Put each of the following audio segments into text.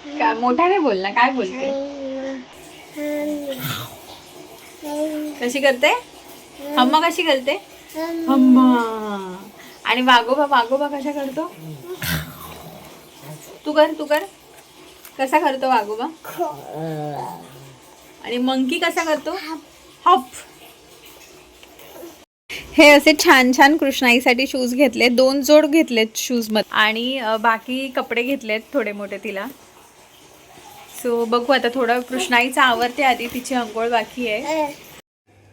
काय मोठ्याने बोल ना, काय बोलते? कशी करते? हम्मा कशी करते? हम्मा. आणि वागोबा वागोबा कशा करतो? तू कर, तू कर. कसा करतो वागोबा? आणि मंकी कसा करतो? हॉप. हे असे छान छान कृष्णाईसाठी शूज घेतले, 2 जोड घेतलेत शूज मध्ये, आणि बाकी कपडे घेतलेत थोडे मोठे तिला. सो बघू आता, थोडं कृष्णाईचं आवरते आधी, तिची अंघोळ बाकी आहे.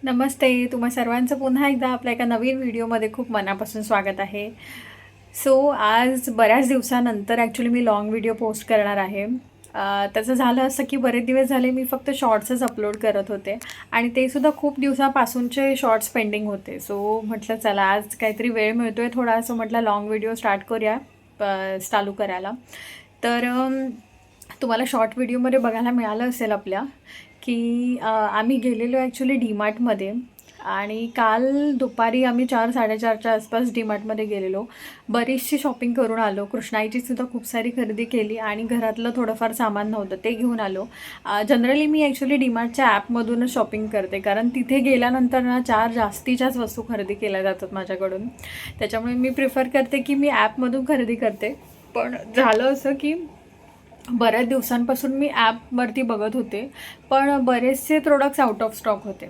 नमस्ते, तुम्हा सर्वांचं पुन्हा एकदा आपल्या एका नवीन व्हिडिओमध्ये खूप मनापासून स्वागत आहे. सो आज बऱ्याच दिवसानंतर ॲक्च्युली मी लाँग व्हिडिओ पोस्ट करणार आहे. त्याचं झालं असं की बरेच दिवस झाले मी फक्त शॉर्ट्सच अपलोड करत होते, आणि ते सुद्धा खूप दिवसापासूनचे शॉर्ट्स पेंडिंग होते. सो म्हटलं चला आज काहीतरी वेळ मिळतो आहे थोडा, असं म्हटलं लाँग व्हिडिओ स्टार्ट करूया चालू करायला. तर तुम्हाला शॉर्ट व्हिडिओमध्ये बघायला मिळालं असेल आपल्या की आम्ही गेलेलो ॲक्च्युली डीमार्टमध्ये, आणि काल दुपारी आम्ही 4-4:30च्या आसपास डीमार्टमध्ये गेलेलो. बरीचशी शॉपिंग करून आलो, कृष्णाईचीसुद्धा खूप सारी खरेदी केली, आणि घरातलं थोडंफार सामान नव्हतं ते घेऊन आलो. जनरली मी ॲक्च्युली डीमार्टच्या ॲपमधूनच शॉपिंग करते, कारण तिथे गेल्यानंतर ना 4 जास्तीच्याच वस्तू खरेदी केल्या जातात माझ्याकडून. त्याच्यामुळे मी प्रिफर करते की मी ॲपमधून खरेदी करते. पण झालं असं की बऱ्याच दिवसांपासून मी ॲपवरती बघत होते, पण बरेचसे प्रोडक्ट्स आउट ऑफ स्टॉक होते.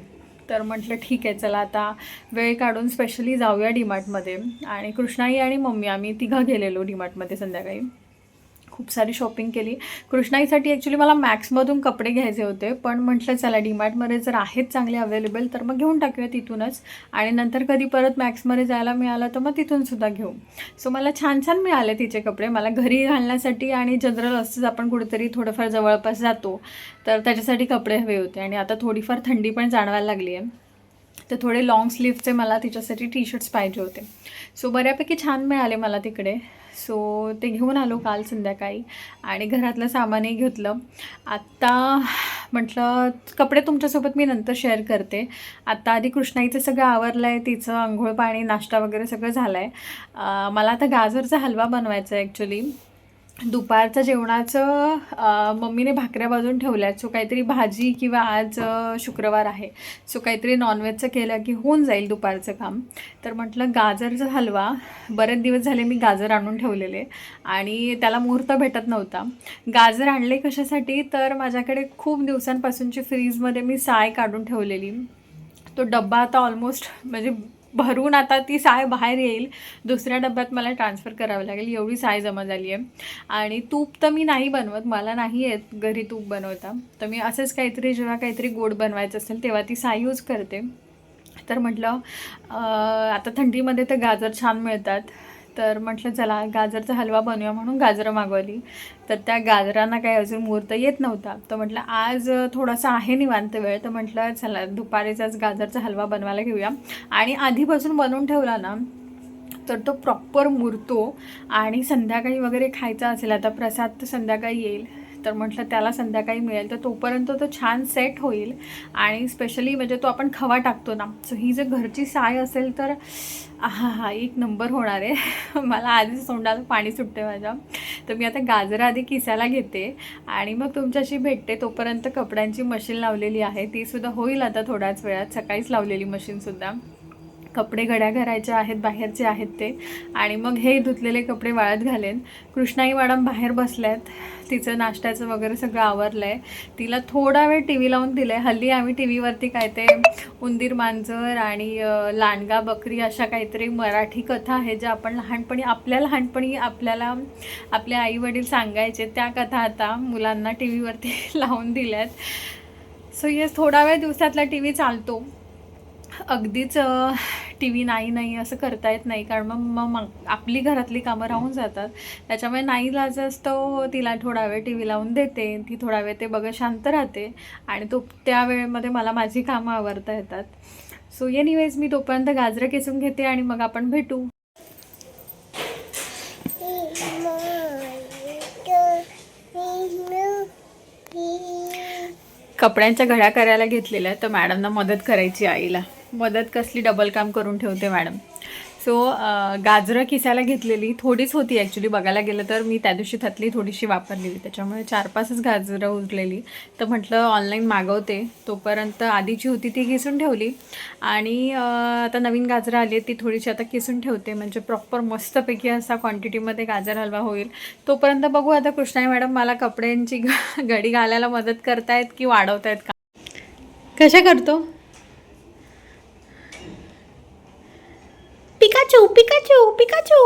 तर म्हटलं ठीक आहे, चला आता वेळ काढून स्पेशली जाऊया डीमार्टमध्ये. आणि कृष्णाई आणि मम्मी आम्ही तिघं गेलेलो डीमार्टमध्ये संध्याकाळी. खूप सारी शॉपिंग केली. कृष्णाईसाठी ॲक्च्युली मला मॅक्समधून कपडे घ्यायचे होते, पण म्हटलं चला डीमार्टमध्ये जर आहेत चांगले अवेलेबल तर मग घेऊन टाकूया तिथूनच, आणि नंतर कधी परत मॅक्समध्ये जायला मिळालं तर मग तिथूनसुद्धा घेऊ. सो मला छान छान मिळाले तिचे कपडे, मला घरी घालण्यासाठी, आणि जनरल असंच आपण कुठेतरी थोडंफार जवळपास जातो तर त्याच्यासाठी कपडे हवे होते. आणि आता थोडीफार थंडी पण जाणवायला लागली आहे, तर थोडे लाँग स्लीव्हचे मला तिच्यासाठी टी शर्ट्स पाहिजे होते. सो बऱ्यापैकी छान मिळाले मला तिकडे. सो ते घेऊन आलो काल संध्याकाळी, आणि घरातलं सामानही घेतलं. आत्ता म्हटलं कपडे तुमच्यासोबत मी नंतर शेअर करते. आत्ता आधी कृष्णाईचं सगळं आवरलं आहे, तिचं अंघोळ पाणी नाश्ता वगैरे सगळं झालं आहे. मला आता गाजरचा हलवा बनवायचा आहे ॲक्च्युली. दुपारचं जेवणाचं मम्मीने भाकऱ्या भाजून ठेवल्या, सो काहीतरी भाजी, किंवा आज शुक्रवार आहे सो काहीतरी नॉनव्हेजचं केलं की होऊन जाईल दुपारचं काम. तर म्हटलं गाजरचा हलवा, बरेच दिवस झाले मी गाजर आणून ठेवलेले आणि त्याला मुहूर्त भेटत नव्हता. गाजर आणले कशासाठी, तर माझ्याकडे खूप दिवसांपासूनची फ्रीजमध्ये मी साय काढून ठेवलेली. तो डब्बा आता ऑलमोस्ट म्हणजे भरून आता ती साय बाहेर येईल, दुसऱ्या डब्यात मला ट्रान्सफर करावं लागेल, एवढी साय जमा झाली आहे. आणि तूप तर मी नाही बनवत, मला नाही येत घरी तूप बनवता, तर मी असंच काहीतरी जेव्हा काहीतरी गोड बनवायचं असेल तेव्हा ती साय यूज करते. तर म्हटलं आता थंडीमध्ये तर गाजर छान मिळतात, तर म्हटलं चला गाजरचा हलवा बनवूया, म्हणून गाजरं मागवली. तर त्या गाजरांना काही अजून मुहूर्त येत नव्हता, तर म्हटलं आज थोडासा आहे निवांत वेळ, तर म्हटलं चला दुपारीचाच गाजरचा हलवा बनवायला घेऊया. आणि आधीपासून बनवून ठेवला ना तर तो प्रॉपर मुरतो, आणि संध्याकाळी वगैरे खायचा असेल, आता प्रसाद तर संध्याकाळी येईल, तर म्हटलं त्याला संध्याकाळी मिळेल तर तोपर्यंत तो छान सेट होईल. आणि स्पेशली म्हणजे तो आपण खवा टाकतो ना, सो ही जर घरची साय असेल तर हा एक नंबर होणार आहे. मला आधीच तोंडाला पाणी सुटते माझ्या. तर मी आता गाजरं आधी किसायला घेते आणि मग तुमच्याशी भेटते. तोपर्यंत कपड्यांची मशीन लावलेली आहे, तीसुद्धा होईल आता थोड्याच वेळात, सकाळीच लावलेली मशीनसुद्धा. कपडे घड्या घरायचे आहेत, बाहेरचे आहेत ते, आणि मग हे धुतलेले कपडे वाळत घालेन. कृष्णाई मॅडम बाहेर बसल्यात, तिचं नाश्त्याचं वगैरे सगळं आवरलं आहे. तिला थोडा वेळ टी व्ही लावून दिलं आहे. हल्ली आम्ही टी व्हीवरती काय ते उंदीर मांजर आणि लांडगा बकरी अशा काहीतरी मराठी कथा आहेत ज्या आपण लहानपणी आपल्याला आपले आईवडील सांगायचे, त्या कथा आता मुलांना टी व्हीवरती लावून दिल्यात. सो येस, थोडा वेळ दिवसातला टी व्ही चालतो, अगदीच टी व्ही नाही असं करता येत नाही, कारण मग आपली घरातली कामं राहून जातात. त्याच्यामुळे नाईलाज असतो, तिला थोडा वेळ टी व्ही लावून देते, ती थोडा वेळ ते बघत शांत राहते, आणि त्या वेळेमध्ये मला माझी कामं आवरता येतात. सो एनिवेज मी तोपर्यंत गाजरं किसून घेते आणि मग आपण भेटू. कपड्यांच्या घड्या करायला घेतलेल्या, तर मॅडमना मदत करायची, आईला मदत कसली, डबल काम करून ठेवते मॅडम. सो गाजरं किसायला घेतलेली थोडीच होती ॲक्च्युली, बघायला गेलं तर मी त्या दिवशी त्यातली थोडीशी वापरलेली, त्याच्यामुळे 4-5च गाजरं उरलेली. तर म्हटलं ऑनलाईन मागवते, तोपर्यंत आधीची होती ती किसून ठेवली. आणि आता नवीन गाजरं आली आहेत ती थोडीशी आता किसून ठेवते, म्हणजे प्रॉपर मस्तपैकी असा क्वांटिटीमध्ये गाजर हलवा होईल. तोपर्यंत बघू आता कृष्णाई मॅडम मला कपड्यांची घडी घालायला मदत करतायत की वाढवतायत का. कशा करतो पिकाचू पिकाचू पिकाचू.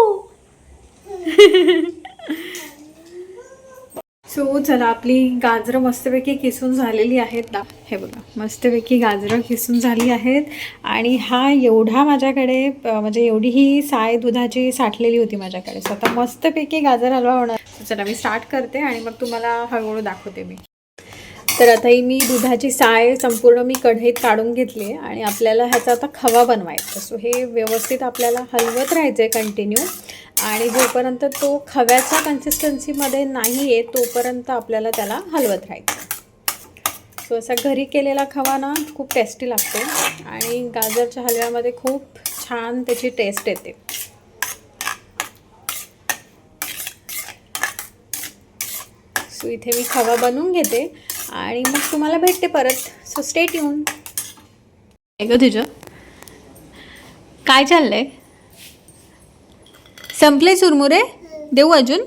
सो चला, आपली गाजरं मस्तपैकी किसून झालेली आहेत ना, हे बघा मस्तपैकी गाजरं किसून झाली आहेत. आणि हा एवढा माझ्याकडे म्हणजे एवढी ही साय दुधाची साठलेली होती माझ्याकडे. सो आता मस्तपैकी गाजर हलवा होणार. चला मी स्टार्ट करते आणि मग तुम्हाला हळूहळू दाखवते मी. तर आता ही मी दुधाची साय संपूर्ण मी कढईत काढून घेतली आहे आणि आपल्याला ह्याचा आता खवा बनवायचा. सो हे व्यवस्थित आपल्याला हलवत राहायचं आहे कंटिन्यू. आणि जोपर्यंत तो खव्याच्या कन्सिस्टन्सीमध्ये नाही आहे तोपर्यंत आपल्याला त्याला हलवत राहायचं. सो असा घरी केलेला खवा ना खूप टेस्टी लागतो आणि गाजरच्या हलव्यामध्ये खूप छान त्याची टेस्ट येते. सो इथे मी खवा बनवून घेते आणि मग तुम्हाला भेटते परत. So stay tune. ग तुझं काय चाललंय? संपले चुरमुरे? देऊ अजून?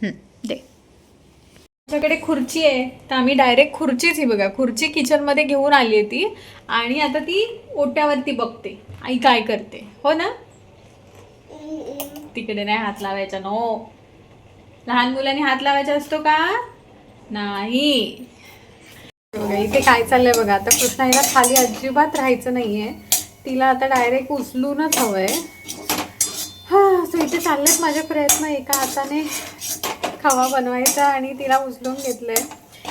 दे. आमच्याकडे खुर्ची आहे तर आम्ही डायरेक्ट खुर्चीच, ही बघा खुर्ची किचनमध्ये घेऊन आली आहे ती. आणि आता ती ओट्यावरती बघते आई काय करते. हो ना, तिकडे नाही हात लावायचा. नो, लहान मुलांनी हात लावायचा असतो का? नाही. बघा इथे काय चाललंय बघा. आता कृष्णाईला खाली अजिबात राहायचं नाहीये, तिला आता डायरेक्ट उचलूनच हवंय. हां, सो इथे चाललेत माझे प्रयत्न एका हाताने खवा बनवायचा आणि तिला उचलून घेतलंय.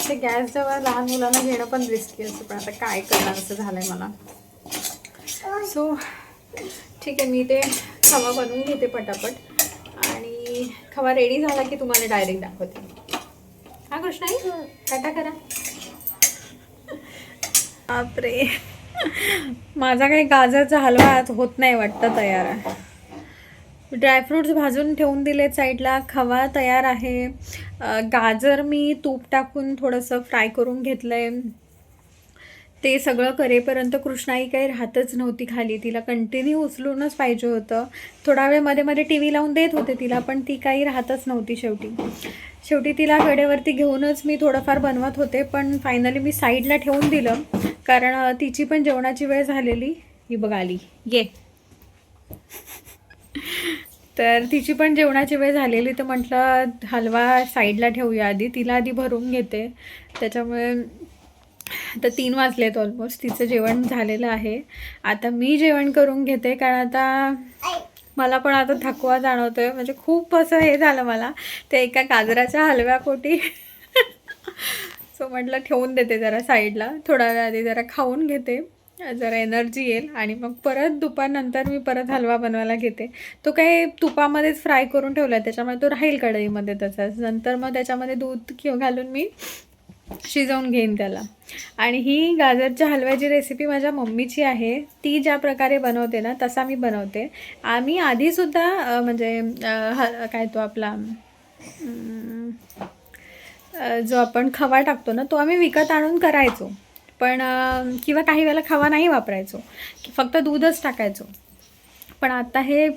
ते गॅसजवळ लहान मुलांना घेणं पण रिस्की असतं, पण आता काय करणार असं झालंय मला. सो ठीक आहे, मी ते खवा बनवून घेते पटापट आणि खवा रेडी झाला की तुम्हाला डायरेक्ट दाखवते. हा कृष्णाई टाटा करा. बापरे, माझा काही गाजरचा हलवा होत नाही वाटतं तयार. ड्रायफ्रूट्स भाजून ठेवून दिलेत साईडला, खवा तयार आहे. गाजर मी तूप टाकून थोडंसं फ्राय करून घेतलं आहे. ते सगळं करेपर्यंत कृष्णाई काही राहतच नव्हती खाली, तिला कंटिन्यू उचलूनच पाहिजे होतं. थोडा वेळ मध्ये मध्ये टी व्ही लावून देत होते तिला, पण ती काही राहतच नव्हती. शेवटी तिला कडेवरती घेऊनच मी थोडंफार बनवत होते, पण फायनली मी साईडला ठेवून दिलं कारण तिची पण जेवणाची वेळ झालेली. ही बघ आली, ये. तर तिची पण जेवणाची वेळ झालेली, तर म्हटलं हलवा साईडला ठेवूया आधी, तिला आधी भरून घेते. त्याच्यामुळे आता 3 वाजलेत ऑलमोस्ट, तिचं जेवण झालेलं आहे. आता मी जेवण करून घेते कारण आता मला पण आता थकवा जाणवतोय, म्हणजे खूप असं हे झालं मला ते एका गाजराच्या हलव्यापोटी. सो म्हटलं ठेवून देते जरा साईडला, थोडा वेळ आधी जरा खाऊन घेते, जरा एनर्जी येईल आणि मग परत दुपारनंतर मी परत हलवा बनवायला घेते. तो काही तुपामध्येच फ्राय करून ठेवला, त्याच्यामुळे तो राहील कढईमध्ये तसाच. नंतर मग त्याच्यामध्ये दूध घालून मी शिजवून घेईन त्याला. आणि ही गाजरच्या हलव्याची रेसिपी माझ्या मम्मीची आहे, ती ज्या प्रकारे बनवते ना तसा मी बनवते. आम्ही आधीसुद्धा म्हणजे काय तो आपला जो आपण खवा टाकतो ना तो आम्ही विकत आणून करायचो, पण किंवा काही वेळेला खवा नाही वापरायचो, फक्त दूधच टाकायचो. पण आता हे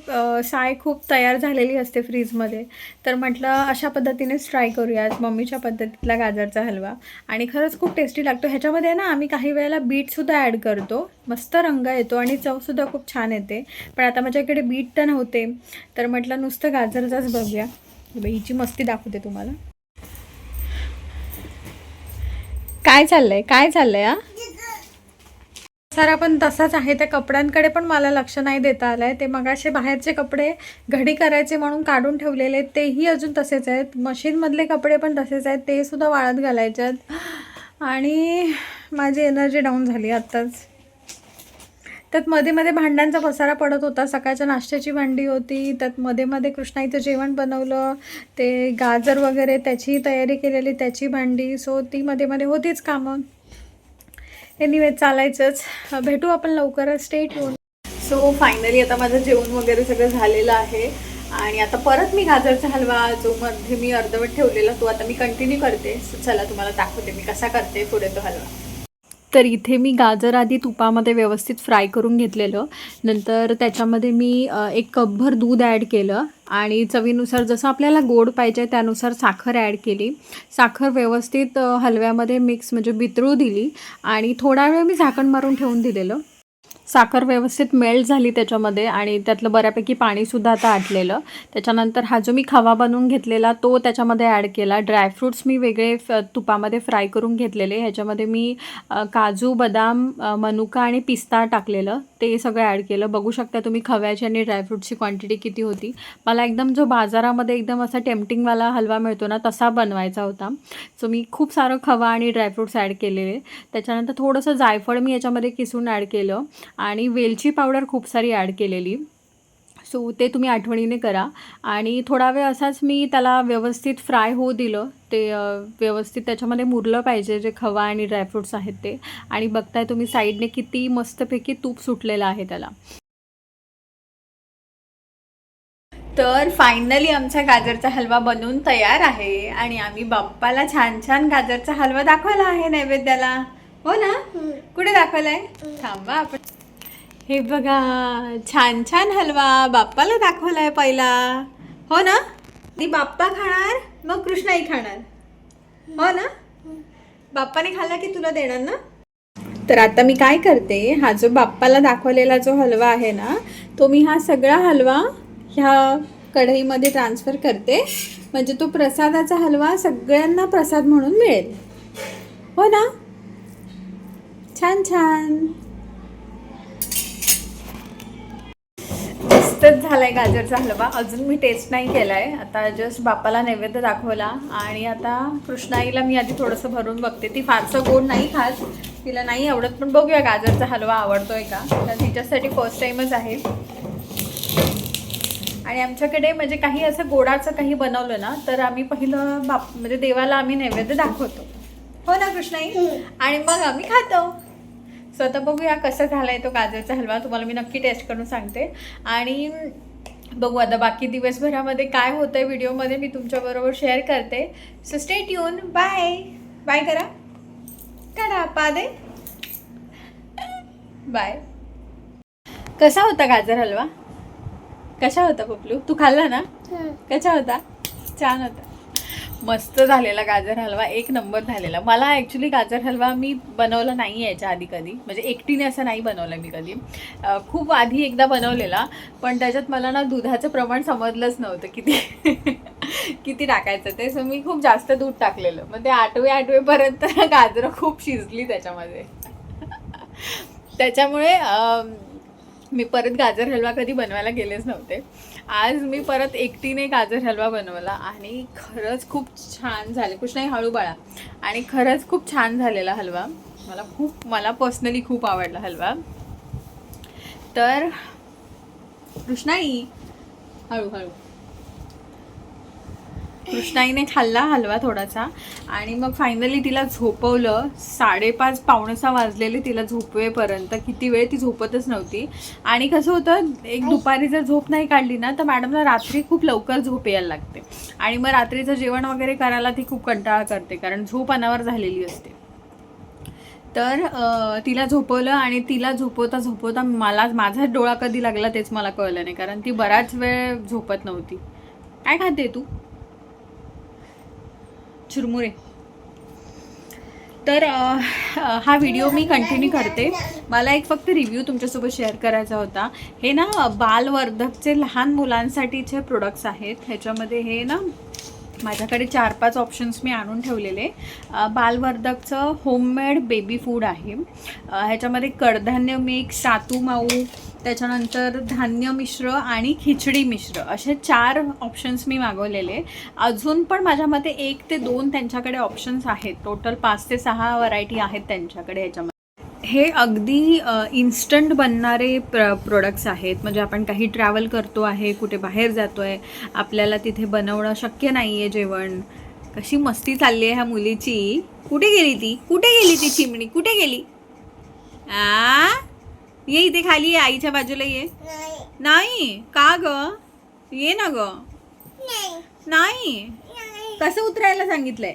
साय खूप तयार झालेली असते फ्रीजमध्ये, तर म्हटलं अशा पद्धतीनेच ट्राय करूया मम्मीच्या पद्धतीतला गाजरचा हलवा. आणि खरंच खूप टेस्टी लागतो. ह्याच्यामध्ये ना आम्ही काही वेळेला बीटसुद्धा ॲड करतो, मस्त रंग येतो आणि चवसुद्धा खूप छान येते. पण आता माझ्याकडे बीट तर नव्हते, तर म्हटलं नुसतं गाजरचाच बघूया. हिची मस्ती दाखवते तुम्हाला. काय चाललंय हा? सारा पण तसाच आहे. त्या कपड्यांकडे पण मला लक्ष नाही देता आलं आहे. ते मगाशी बाहेरचे कपडे घडी करायचे म्हणून काढून ठेवलेले तेही अजून तसेच आहेत. मशीनमधले कपडे पण तसेच आहेत, ते सुद्धा वाळत घालायचे आहेत. आणि माझी एनर्जी डाऊन झाली आत्ताच. त्यात मध्ये मध्ये भांड्यांचा पसारा पडत होता, सकाळच्या नाश्त्याची भांडी होती, त्यात मध्ये मध्ये कृष्णाईचं जेवण बनवलं, ते गाजर वगैरे त्याची तयारी केलेली त्याची भांडी. सो ती मध्ये मध्ये होतीच कामं. एनिवे चालायचंच. भेटू आपण लवकरच, स्टे ट्यून. सो फायनली आता माझं जेवण वगैरे सगळं झालेलं आहे आणि आता परत मी गाजरचा हलवा जो मध्ये मी अर्धवट ठेवलेला तो आता मी कंटिन्यू करते. चला तुम्हाला दाखवते मी कसा करते पुढे तो हलवा. तर इथे मी गाजर आधी तुपामध्ये व्यवस्थित फ्राय करून घेतलेलं. नंतर त्याच्यामध्ये मी 1 कपभर दूध ॲड केलं आणि चवीनुसार जसं आपल्याला गोड पाहिजे त्यानुसार साखर ॲड केली. साखर व्यवस्थित हलव्यामध्ये मिक्स म्हणजे वितळू दिली आणि थोडा वेळ मी झाकण मारून ठेवून दिलेलं. साखर व्यवस्थित मेल्ट झाली त्याच्यामध्ये आणि त्यातलं बऱ्यापैकी पाणीसुद्धा आता आटलेलं. त्याच्यानंतर हा जो मी खवा बनवून घेतलेला तो त्याच्यामध्ये ॲड केला. ड्रायफ्रूट्स मी वेगळे तुपामध्ये फ्राय करून घेतलेले. ह्याच्यामध्ये मी काजू, बदाम, मनुका आणि पिस्ता टाकलेलं ते सगळं ॲड केलं. बघू शकता तुम्ही खव्याची आणि ड्रायफ्रूटची क्वांटिटी किती होती. मला एकदम जो बाजारामध्ये एकदम असा टेम्पटिंगवाला हलवा मिळतो ना तसा बनवायचा होता. सो मी खूप सारं खवा आणि ड्रायफ्रूट्स ॲड केलेले. त्याच्यानंतर थोडंसं जायफळ मी याच्यामध्ये किसून ॲड केलं आणि वेलची पावडर खूप सारी ॲड केलेली. सो ते तुम्ही आठवणीने करा आणि थोडा वेळ असाच मी त्याला व्यवस्थित फ्राय होऊ दिलं. ते व्यवस्थित त्याच्यामध्ये मुरलं पाहिजे जे खवा आणि ड्रायफ्रूट्स आहेत ते. आणि बघताय तुम्ही साईडने किती मस्तपैकी तूप सुटलेलं आहे त्याला. तर फायनली आमचा गाजरचा हलवा बनवून तयार आहे आणि आम्ही बाप्पाला छान छान गाजरचा हलवा दाखवला आहे नैवेद्याला. हो ना? कुठे दाखवलाय? थांबा आपण. हे बघा छान छान हलवा बाप्पाला दाखवलाय पहिला. हो ना? ती बाप्पा खाणार मग कृष्णाई खाणार. हो ना? बाप्पाने खाल्ला की तुला देणार ना. तर आता मी काय करते, हा जो बाप्पाला दाखवलेला जो हलवा आहे ना तो मी हा सगळा हलवा ह्या कढईमध्ये ट्रान्सफर करते. म्हणजे तो प्रसादाचा हलवा सगळ्यांना प्रसाद म्हणून मिळेल. हो ना? छान छान मस्तच झालाय गाजरचा हलवा. अजून मी टेस्ट नाही केलाय. आता जस्ट बाप्पाला नैवेद्य दाखवला आणि आता कृष्णाईला मी आधी थोडंसं भरून बघते. ती फारसं गोड नाही खात, तिला नाही आवडत, पण बघूया गाजरचा हलवा आवडतोय का. तर तिच्यासाठी फर्स्ट टाइमच आहे. आणि आमच्याकडे म्हणजे काही असं गोडाचं काही बनवलं ना तर आम्ही पहिलं म्हणजे देवाला आम्ही नैवेद्य दाखवतो. हो ना कृष्णाई? आणि मग आम्ही खातो. सो आता बघूया कसं झालाय तो गाजरचा हलवा. तुम्हाला मी नक्की टेस्ट करून सांगते आणि बघू आता बाकी दिवसभरामध्ये काय होतंय व्हिडिओमध्ये मी तुमच्याबरोबर शेअर करते. So stay tuned. Bye bye करा. करा पादे. बाय. कसा होता गाजर हलवा? कशा होता पप्लू? तू खाल्ला ना? कसा होता? छान होता. मस्त झालेला गाजर हलवा. 1 नंबर झालेला. मला ॲक्च्युली गाजर हलवा मी बनवला नाही आहे याच्या आधी कधी. म्हणजे एकटीने असं नाही बनवलं मी कधी. खूप आधी एकदा बनवलेला पण त्याच्यात मला ना दुधाचं प्रमाण समजलंच नव्हतं किती टाकायचं ते. सो मी खूप जास्त दूध टाकलेलं. मग ते आटवेपर्यंत गाजरं खूप शिजली त्याच्यामध्ये. त्याच्यामुळे मी परत गाजर हलवा कधी बनवायला गेलेच नव्हते. आज मी परत एकटीने गाजर हलवा बनवला आणि खरंच खूप छान झाले. कृष्णाई हळू बाळा. आणि खरंच खूप छान झालेला हलवा. मला पर्सनली खूप आवडला हलवा. तर कृष्णाई हळूहळू. कृष्णाईने खाल्ला हलवा थोडासा आणि मग फायनली तिला झोपवलं. 5:30 पावणे 6 वाजलेले तिला झोपवेपर्यंत. किती वेळ ती झोपतच नव्हती. आणि कसं होतं एक दुपारी जर झोप नाही काढली ना तर मॅडमला रात्री खूप लवकर झोप यायला लागते आणि मग रात्रीचं जेवण वगैरे करायला ती खूप कंटाळा करते कारण झोप अनावर झालेली असते. तर तिला झोपवलं आणि तिला झोपवता माझा डोळा कधी लागला तेच मला कळलं नाही कारण ती बराच वेळ झोपत नव्हती. काय खाते तू? चुरमुरे. तर हा व्हिडिओ मी कंटिन्यू करते. मला एक फक्त रिव्ह्यू तुमच्यासोबत शेअर करायचा होता. हे ना बालवर्धकचे लहान मुलांसाठीचे प्रोडक्ट्स आहेत. ह्याच्यामध्ये हे ना माझ्याकडे 4-5 ऑप्शन्स मी आणून ठेवलेले. बालवर्धकचं होममेड बेबी फूड आहे. ह्याच्यामध्ये कडधान्य मिक्स, सातू माऊ, त्याच्यानंतर धान्य मिश्र आणि खिचडी मिश्र असे 4 ऑप्शन्स मी मागवलेले. अजून पण माझ्यामध्ये 1 ते 2 त्यांच्याकडे ऑप्शन्स आहेत. टोटल 5 ते 6 व्हरायटी आहेत त्यांच्याकडे. ह्याच्यामध्ये हे अगदी इन्स्टंट बनणारे प्रोडक्ट्स आहेत. म्हणजे आपण काही ट्रॅव्हल करतो आहे, कुठे बाहेर जातो आहे, आपल्याला तिथे बनवणं शक्य नाही आहे जेवण. कशी मस्ती चालली आहे ह्या मुलीची. कुठे गेली ती चिमणी? कुठे गेली? ये इथे खाली ये, आईच्या बाजूला ये. नाही का ग? ये ना ग. नाही. कसं उतरायला सांगितलंय?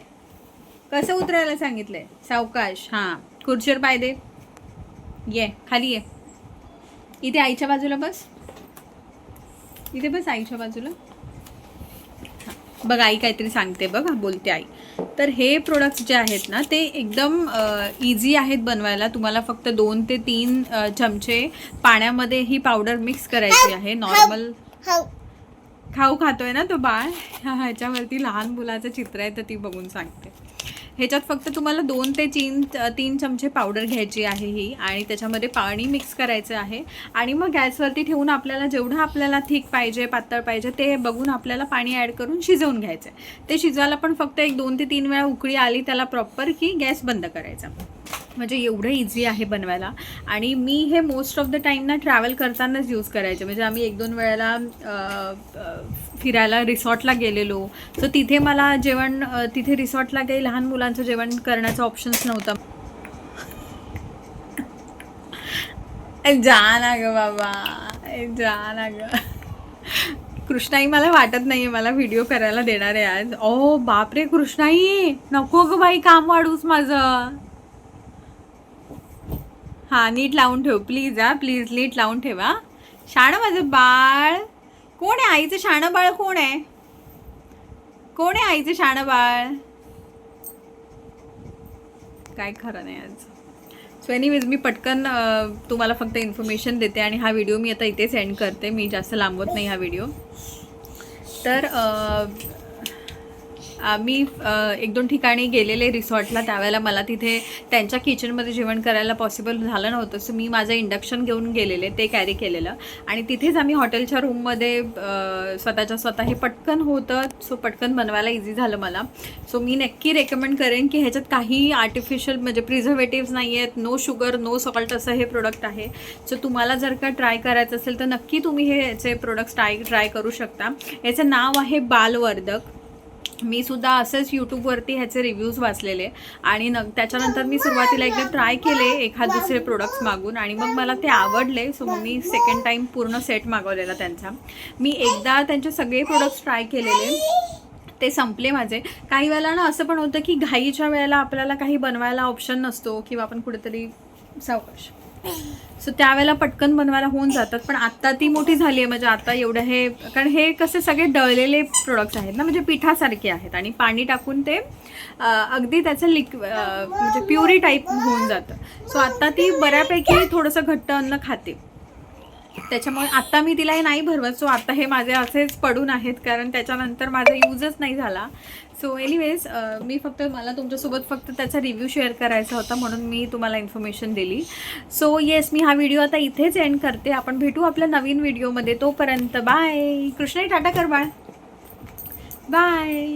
कसं उतरायला सांगितलंय? सावकाश. हां, खुर्चीवर पाय दे. ये खाली ये. इथे आईच्या बाजूला बस. इथे बस आईच्या बाजूला. बघ आई काहीतरी सांगते, बघ बोलते आई. तर हे प्रोडक्ट्स जे आहेत ना ते एकदम इझी आहेत बनवायला. तुम्हाला फक्त 2 ते 3 चमचे पाण्यामध्ये ही पावडर मिक्स करायची आहे. नॉर्मल खाऊ खातोय ना तो बाळ. ह्याच्यावरती लहान मुलाचं चित्र आहे तर ती बघून सांगते. ह्याच्यात फक्त तुम्हाला 2 ते 3 चमचे पावडर घ्यायची आहे ही, आणि त्याच्यामध्ये पाणी मिक्स करायचं आहे. आणि मग गॅसवरती ठेवून आपल्याला जेवढं आपल्याला थिक पाहिजे, पातळ पाहिजे ते बघून आपल्याला पाणी ॲड करून शिजवून घ्यायचं आहे. ते शिजवायला पण फक्त 1-2 ते 3 वेळा उकळी आली त्याला प्रॉपर की गॅस बंद करायचा. म्हणजे एवढं इझी आहे बनवायला. आणि मी हे मोस्ट ऑफ द टाईम ना ट्रॅव्हल करतानाच यूज करायचे. म्हणजे आम्ही 1-2 वेळेला फिरायला रिसॉर्टला गेलेलो, सो तिथे मला जेवण, तिथे रिसॉर्टला काही लहान मुलांचं जेवण करण्याचा ऑप्शन्स नव्हता. जा ना ग बाबा, जा ना ग. कृष्णाई मला वाटत नाही मला व्हिडिओ करायला देणार आहे आज. ओ बापरे कृष्णाई, नको ग बाई, काम वाढूच माझं. हां, नीट लावून ठेव प्लीज. प्लीज नीट लावून ठेवा. शाणं माझं बाळ. कोण आहे आईचं शाणं बाळ? कोण आहे? कोण आहे आईचं शाणं बाळ? काय खरं नाही आज. सो एनिवेज मी पटकन तुम्हाला फक्त इन्फॉर्मेशन देते आणि हा व्हिडिओ मी आता इथे सेंड करते. मी जास्त लांबवत नाही हा व्हिडिओ. तर मी 1-2 ठिकाणी गेलेले रिसॉर्टला. त्यावेळेला मला तिथे त्यांच्या किचनमध्ये जेवण करायला पॉसिबल झालं नव्हतं. सो मी माझं इंडक्शन घेऊन गेलेले, ते कॅरी केलेलं. आणि तिथेच आम्ही हॉटेलच्या रूममध्ये स्वतःच्या स्वतः हे पटकन होतं. सो पटकन बनवायला इझी झालं मला. सो मी नक्की रेकमेंड करेन की ह्याच्यात काही आर्टिफिशियल म्हणजे प्रिझर्वेटिव्स नाही आहेत, नो शुगर नो सॉल्ट असं हे प्रोडक्ट आहे. सो तुम्हाला जर का ट्राय करायचं असेल तर नक्की तुम्ही ह्याचे प्रोडक्ट्स ट्राय करू शकता. याचं नाव आहे बालवर्धक. मी सुद्धा असंच यूट्यूबवरती ह्याचे रिव्ह्यूज वाचलेले आणि त्याच्यानंतर मी सुरुवातीला एकदा ट्राय केले एखाद दुसरे प्रोडक्ट्स मागून आणि मग मला ते आवडले. सो मग मी सेकंड टाईम पूर्ण सेट मागवलेला त्यांचा. मी एकदा त्यांचे सगळे प्रोडक्ट्स ट्राय केलेले, ते संपले माझे. काही वेळेला ना असं पण होतं की घाईच्या वेळेला आपल्याला काही बनवायला ऑप्शन नसतो किंवा आपण कुठेतरी सावकाश, सो त्यावेळेला पटकन बनवायला होऊन जातात. पण आत्ता ती मोठी झाली आहे, म्हणजे आता एवढं हे, कारण हे कसे सगळे दळलेले प्रोडक्ट्स आहेत ना, म्हणजे पिठासारखे आहेत आणि पाणी टाकून ते अगदी त्याचं म्हणजे प्युरी टाईप होऊन जातं. सो आत्ता ती बऱ्यापैकी थोडंसं घट्ट अन्न खाते. त्याच्यामुळे आत्ता मी तिला हे नाही भरवत. सो आता हे माझे असेच पडून आहेत कारण त्याच्यानंतर माझा यूजच नाही झाला. सो एनिवेज मी फक्त मला तुमच्यासोबत फक्त त्याचा रिव्ह्यू शेअर करायचा होता म्हणून मी तुम्हाला इन्फॉर्मेशन दिली. सो येस, मी हा व्हिडिओ आता इथेच एंड करते. आपण भेटू आपल्या नवीन व्हिडिओमध्ये. तोपर्यंत बाय. कृष्णाई टाटा कर बाळ. बाय.